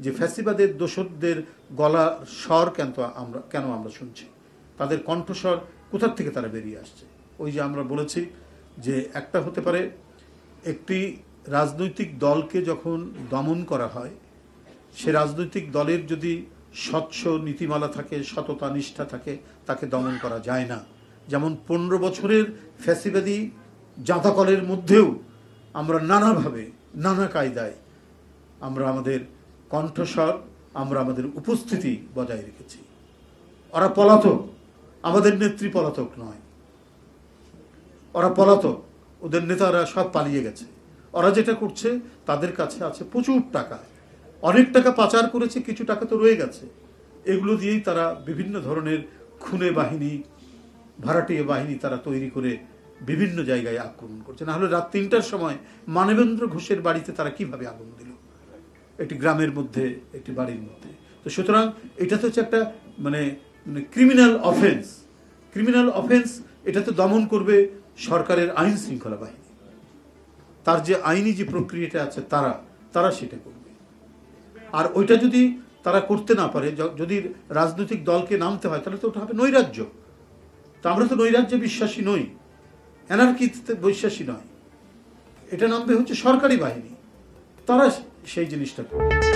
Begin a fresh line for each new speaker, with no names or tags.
যে ফ্যাসিবাদের দোসরদের গলার স্বর কেন আমরা শুনছি, তাদের কণ্ঠস্বর কোথার থেকে তারা বেরিয়ে আসছে। ওই যে আমরা বলেছি যে একটা হতে পারে একটি রাজনৈতিক দলকে যখন দমন করা হয়, সে রাজনৈতিক দলের যদি স্বচ্ছ নীতিমালা থাকে, সততা নিষ্ঠা থাকে, তাকে দমন করা যায় না। যেমন 15 বছরের ফ্যাসিবাদী জাঁতাকলের মধ্যেও আমরা নানাভাবে নানা কায়দায় আমরা আমাদের কণ্ঠস্বর, আমরা আমাদের উপস্থিতি বজায় রেখেছি। ওরা পলাতক, আমাদের নেত্রী পলাতক নয়, ওরা পলাতক, ওদের নেতারা সব পালিয়ে গেছে। ওরা যেটা করছে, তাদের কাছে আছে প্রচুর টাকা, অনেক টাকা পাচার করেছে, কিছু টাকা তো রয়ে গেছে। এগুলো দিয়েই তারা বিভিন্ন ধরনের খুনে বাহিনী, ভাড়াটিয়া বাহিনী তারা তৈরি করে বিভিন্ন জায়গায় আক্রমণ করছে। না হলে রাত 3টার সময় মানবেন্দ্র ঘোষের বাড়িতে তারা কিভাবে আগুন দিল, একটি গ্রামের মধ্যে, একটি বাড়ির মধ্যে। তো সুতরাং এটা তো হচ্ছে একটা মানে ক্রিমিনাল অফেন্স। ক্রিমিনাল অফেন্স এটা তো দমন করবে সরকারের আইন শৃঙ্খলা বাহিনী, তার যে আইনি যে প্রক্রিয়াটা আছে তারা সেটা করবে। আর ওইটা যদি তারা করতে না পারে, যদি রাজনৈতিক দলকে নামতে হয়, তাহলে তো ওটা হবে নৈরাজ্য। তো আমরা তো নৈরাজ্যে বিশ্বাসী নই, অ্যানার্কিতে বিশ্বাসী নয়। এটা নামবে হচ্ছে সরকারি বাহিনী, তারা সেই জিনিসটা করবে।